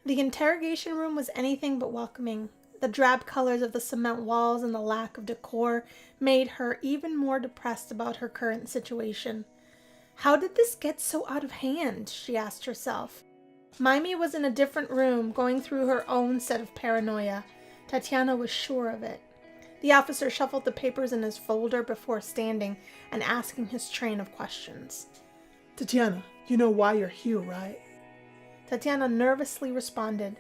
The interrogation room was anything but welcoming. The drab colors of the cement walls and the lack of decor made her even more depressed about her current situation. How did this get so out of hand? She asked herself. Mimey was in a different room, going through her own set of paranoia. Tatiana was sure of it. The officer shuffled the papers in his folder before standing and asking his train of questions. Tatiana, you know why you're here, right? Tatiana nervously responded,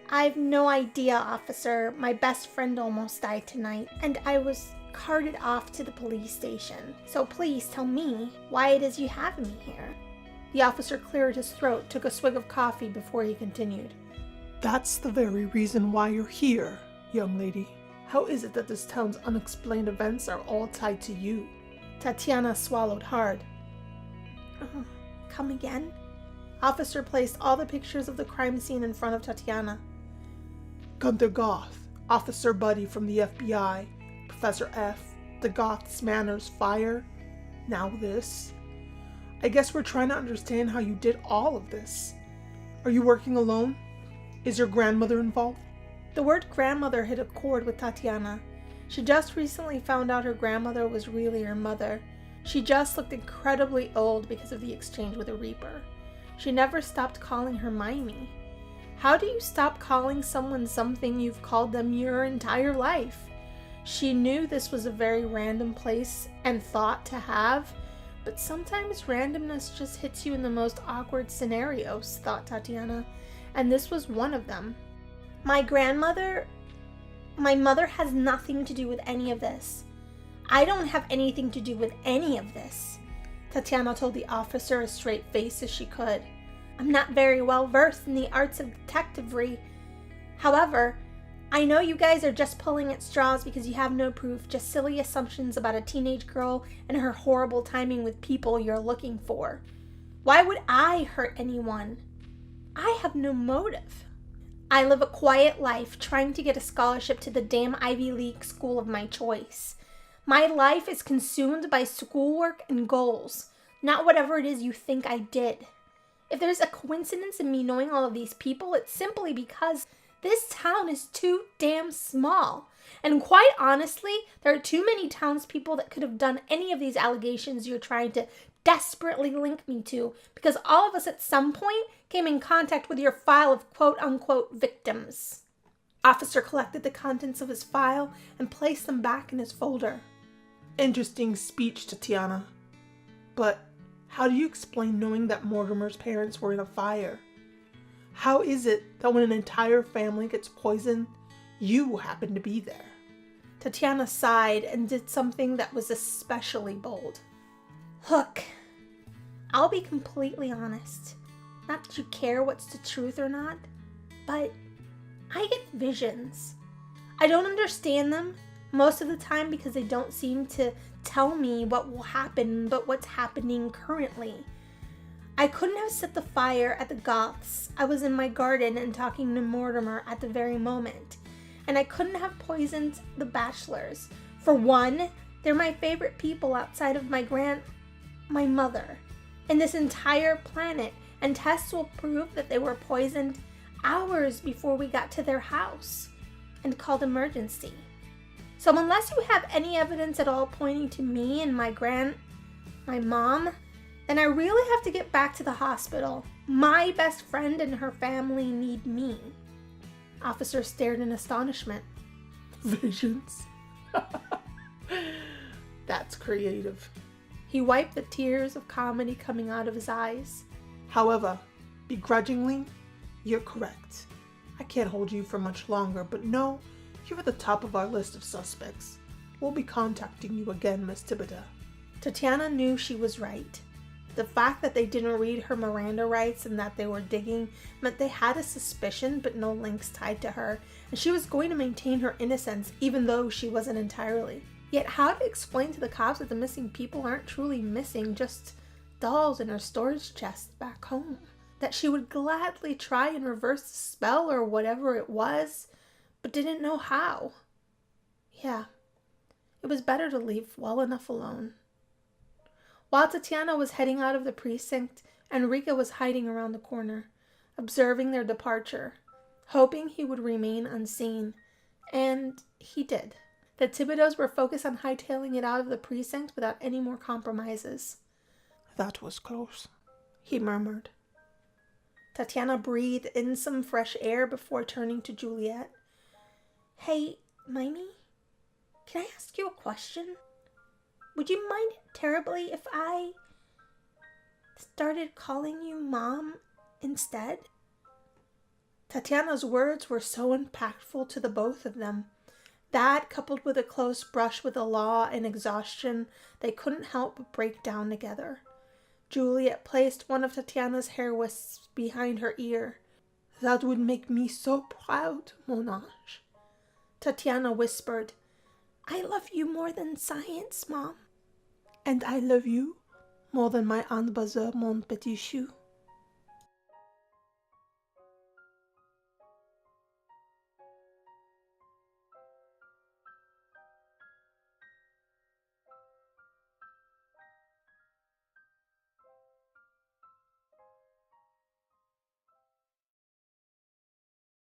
I've no idea, officer. My best friend almost died tonight, and I was carted off to the police station. So please tell me why it is you have me here. The officer cleared his throat, took a swig of coffee before he continued. That's the very reason why you're here, young lady. How is it that this town's unexplained events are all tied to you? Tatiana swallowed hard. Come again? Officer placed all the pictures of the crime scene in front of Tatiana. Gunther Goth, Officer Buddy from the FBI, Professor F, the Goth's Manners fire, now this. I guess we're trying to understand how you did all of this. Are you working alone? Is your grandmother involved? The word grandmother hit a chord with Tatiana. She just recently found out her grandmother was really her mother. She just looked incredibly old because of the exchange with a Reaper. She never stopped calling her Mimey. How do you stop calling someone something you've called them your entire life? She knew this was a very random place and thought to have, but sometimes randomness just hits you in the most awkward scenarios, thought Tatiana, and this was one of them. My mother has nothing to do with any of this. I don't have anything to do with any of this, Tatiana told the officer as straight face as she could. I'm not very well versed in the arts of detectivery. However, I know you guys are just pulling at straws because you have no proof, just silly assumptions about a teenage girl and her horrible timing with people you're looking for. Why would I hurt anyone? I have no motive. I live a quiet life trying to get a scholarship to the damn Ivy League school of my choice. My life is consumed by schoolwork and goals, not whatever it is you think I did. If there's a coincidence in me knowing all of these people, it's simply because this town is too damn small. And quite honestly, there are too many townspeople that could have done any of these allegations you're trying to desperately link me to, because all of us at some point came in contact with your file of quote-unquote victims. Officer collected the contents of his file and placed them back in his folder. Interesting speech, Tatiana. But how do you explain knowing that Mortimer's parents were in a fire? How is it that when an entire family gets poisoned, you happen to be there? Tatiana sighed and did something that was especially bold. Look, I'll be completely honest. Not that you care what's the truth or not, but I get visions. I don't understand them most of the time because they don't seem to tell me what will happen, but what's happening currently. I couldn't have set the fire at the Goths. I was in my garden and talking to Mortimer at the very moment. And I couldn't have poisoned the Bachelors. For one, they're my favorite people outside of my mother. And this entire planet, and tests will prove that they were poisoned hours before we got to their house and called emergency. So unless you have any evidence at all pointing to me and my mom, then I really have to get back to the hospital. My best friend and her family need me. Officer stared in astonishment. Visions? That's creative. He wiped the tears of comedy coming out of his eyes. However, begrudgingly, you're correct. I can't hold you for much longer, but no, you're at the top of our list of suspects. We'll be contacting you again, Miss Tibida. Tatiana knew she was right. The fact that they didn't read her Miranda rights and that they were digging meant they had a suspicion but no links tied to her, and she was going to maintain her innocence even though she wasn't entirely. Yet how to explain to the cops that the missing people aren't truly missing, just dolls in her storage chest back home? That she would gladly try and reverse the spell or whatever it was, but didn't know how. Yeah, it was better to leave well enough alone. While Tatiana was heading out of the precinct, Enrica was hiding around the corner. observing their departure, hoping he would remain unseen. And he did. The Thibodeaux were focused on hightailing it out of the precinct without any more compromises. That was close, he murmured. Tatiana breathed in some fresh air before turning to Juliet. Hey, Mimi, can I ask you a question? Would you mind terribly if I started calling you Mom instead? Tatiana's words were so impactful to the both of them. That, coupled with a close brush with the law and exhaustion, they couldn't help but break down together. Juliet placed one of Tatiana's hair wisps behind her ear. That would make me so proud, mon ange. Tatiana whispered, I love you more than science, Mom. And I love you more than my Aunt Buzzer, mon petit chou.